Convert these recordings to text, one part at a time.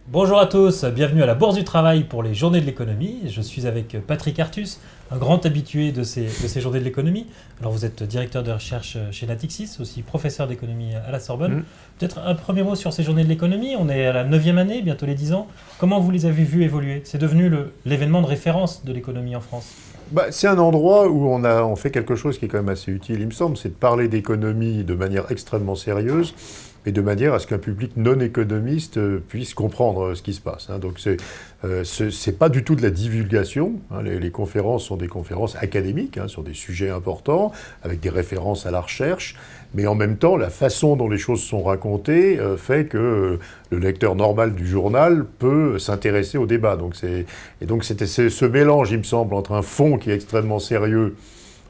Bonjour à tous, bienvenue à la Bourse du Travail pour les Journées de l'économie. Je suis avec Patrick Artus, un grand habitué de ces Journées de l'économie. Alors vous êtes directeur de recherche chez Natixis, aussi professeur d'économie à la Sorbonne. Peut-être un premier mot sur ces Journées de l'économie. On est à la 9e année, bientôt les 10 ans. Comment vous les avez vues évoluer? C'est devenu l'événement de référence de l'économie en France. C'est un endroit où on fait quelque chose qui est quand même assez utile, il me semble, c'est de parler d'économie de manière extrêmement sérieuse et de manière à ce qu'un public non économiste puisse comprendre ce qui se passe. Donc c'est pas du tout de la divulgation. Les conférences sont des conférences académiques sur des sujets importants, avec des références à la recherche, mais en même temps, la façon dont les choses sont racontées fait que le lecteur normal du journal peut s'intéresser au débat. Donc c'était ce mélange, il me semble, entre un fond qui est extrêmement sérieux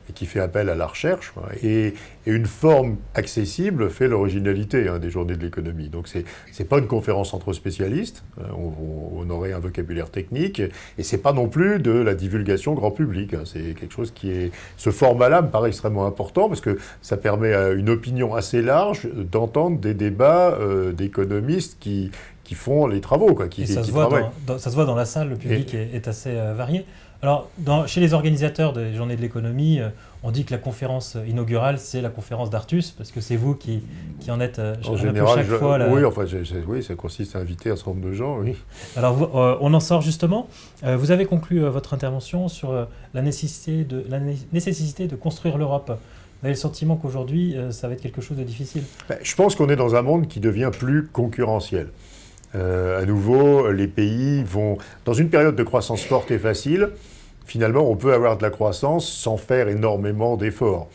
et qui fait appel à la recherche, et une forme accessible fait l'originalité des journées de l'économie. Donc c'est pas une conférence entre spécialistes, on aurait un vocabulaire technique, et c'est pas non plus de la divulgation grand public. C'est quelque chose qui est... Ce format-là me paraît extrêmement important, parce que ça permet à une opinion assez large d'entendre des débats d'économistes qui font les travaux, qui travaillent. Ça se voit dans la salle, le public est assez varié. Alors, chez les organisateurs des Journées de l'économie, on dit que la conférence inaugurale, c'est la conférence d'Artus, parce que c'est vous qui en êtes en général, chaque fois. Oui, ça consiste à inviter un certain nombre de gens, oui. Alors, on en sort justement. Vous avez conclu votre intervention sur la nécessité de construire l'Europe. Vous avez le sentiment qu'aujourd'hui, ça va être quelque chose de difficile? Je pense qu'on est dans un monde qui devient plus concurrentiel. À nouveau, les pays vont... Dans une période de croissance forte et facile, finalement, on peut avoir de la croissance sans faire énormément d'efforts.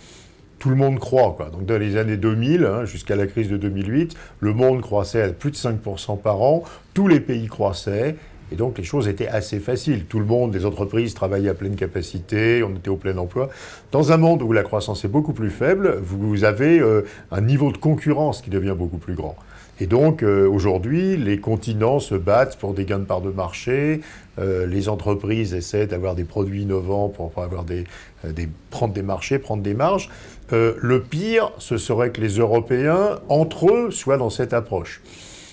Tout le monde croît, Donc, dans les années 2000, jusqu'à la crise de 2008, le monde croissait à plus de 5% par an, tous les pays croissaient, et donc les choses étaient assez faciles. Tout le monde, les entreprises travaillaient à pleine capacité, on était au plein emploi. Dans un monde où la croissance est beaucoup plus faible, vous avez un niveau de concurrence qui devient beaucoup plus grand. Et donc, aujourd'hui, les continents se battent pour des gains de part de marché, les entreprises essaient d'avoir des produits innovants pour avoir prendre des marchés, prendre des marges. Le pire, ce serait que les Européens, entre eux, soient dans cette approche.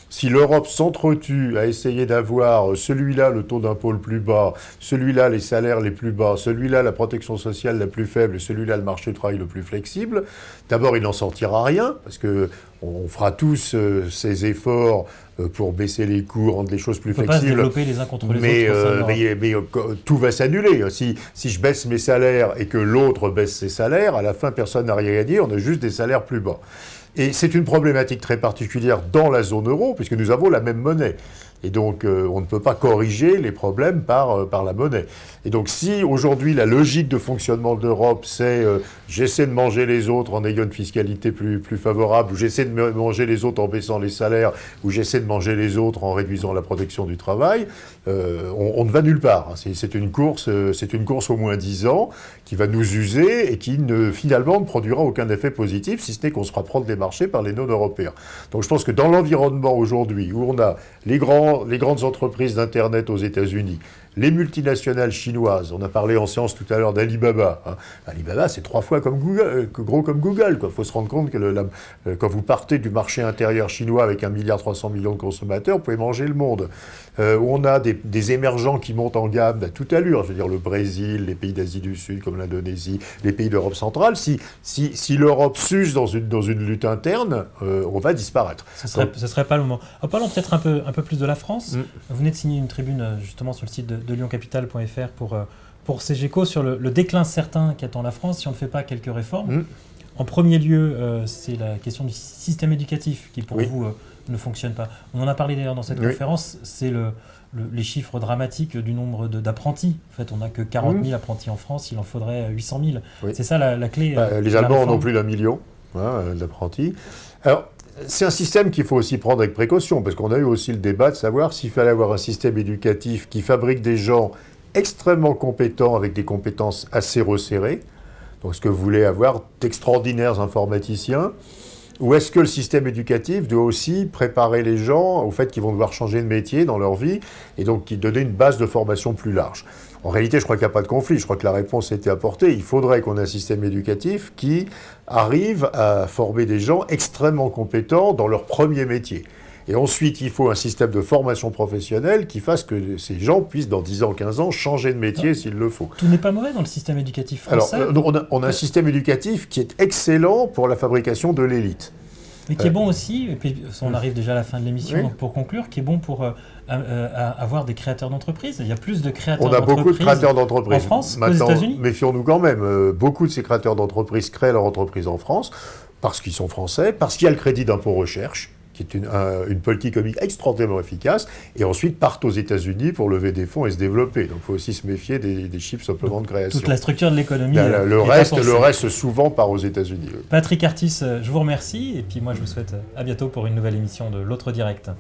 Si l'Europe s'entretue à essayer d'avoir celui-là le taux d'impôt le plus bas, celui-là les salaires les plus bas, celui-là la protection sociale la plus faible, celui-là le marché du travail le plus flexible, d'abord il n'en sortira rien, parce qu'on fera tous ces efforts pour baisser les coûts, rendre les choses plus flexibles. On ne peut pas se développer les uns contre les autres. Mais tout va s'annuler. Si je baisse mes salaires et que l'autre baisse ses salaires, à la fin personne n'a rien gagné, on a juste des salaires plus bas. Et c'est une problématique très particulière dans la zone euro, puisque nous avons la même monnaie. Et donc, on ne peut pas corriger les problèmes par la monnaie. Et donc, si aujourd'hui, la logique de fonctionnement de l'Europe, c'est j'essaie de manger les autres en ayant une fiscalité plus favorable, ou j'essaie de manger les autres en baissant les salaires, ou j'essaie de manger les autres en réduisant la protection du travail, on ne va nulle part. C'est une course au moins 10 ans qui va nous user et qui finalement ne produira aucun effet positif, si ce n'est qu'on se fera prendre des marchés par les non-européens. Donc, je pense que dans l'environnement aujourd'hui, où on a les grandes entreprises d'Internet aux États-Unis, les multinationales chinoises, on a parlé en séance tout à l'heure d'Alibaba. Alibaba, c'est 3 fois gros comme Google. Il faut se rendre compte que quand vous partez du marché intérieur chinois avec 1,3 milliard de consommateurs, vous pouvez manger le monde. Où on a des émergents qui montent en gamme à toute allure. Je veux dire, le Brésil, les pays d'Asie du Sud comme l'Indonésie, les pays d'Europe centrale. Si l'Europe s'use dans une lutte interne, on va disparaître. Ce serait pas le moment. En parlant peut-être un peu plus de la France, vous venez de signer une tribune justement sur le site de lyoncapital.fr pour CGECO sur le déclin certain qu'attend la France si on ne fait pas quelques réformes. En premier lieu, c'est la question du système éducatif qui pour vous ne fonctionne pas. On en a parlé d'ailleurs dans cette conférence, c'est les chiffres dramatiques du nombre d'apprentis. En fait, on n'a que 40 000 apprentis en France, il en faudrait 800 000. C'est ça la clé. Les Allemands n'ont plus d'1 million d'apprentis. Alors, c'est un système qu'il faut aussi prendre avec précaution, parce qu'on a eu aussi le débat de savoir s'il fallait avoir un système éducatif qui fabrique des gens extrêmement compétents avec des compétences assez resserrées. Donc, est-ce que vous voulez avoir d'extraordinaires informaticiens? Ou est-ce que le système éducatif doit aussi préparer les gens au fait qu'ils vont devoir changer de métier dans leur vie et donc qui donner une base de formation plus large? En réalité, je crois qu'il n'y a pas de conflit. Je crois que la réponse a été apportée. Il faudrait qu'on ait un système éducatif qui arrive à former des gens extrêmement compétents dans leur premier métier. Et ensuite, il faut un système de formation professionnelle qui fasse que ces gens puissent, dans 10 ans, 15 ans, changer de métier s'il le faut. Tout n'est pas mauvais dans le système éducatif français. Alors, on a un système éducatif qui est excellent pour la fabrication de l'élite. Mais qui est bon aussi, et puis on arrive déjà à la fin de l'émission, donc pour conclure, qui est bon pour avoir des créateurs d'entreprises. Il y a plus de créateurs d'entreprises. On a beaucoup de créateurs d'entreprises. En France, maintenant, aux États-Unis. Méfions-nous quand même. Beaucoup de ces créateurs d'entreprises créent leur entreprise en France parce qu'ils sont français, parce qu'il y a le crédit d'impôt recherche, qui est une politique économique extrêmement efficace, et ensuite partent aux États-Unis pour lever des fonds et se développer. Donc il faut aussi se méfier des chiffres simplement de création. Toute la structure de l'économie. Le reste souvent part aux États-Unis. Patrick Artis, je vous remercie, et puis moi je vous souhaite à bientôt pour une nouvelle émission de l'Autre Direct.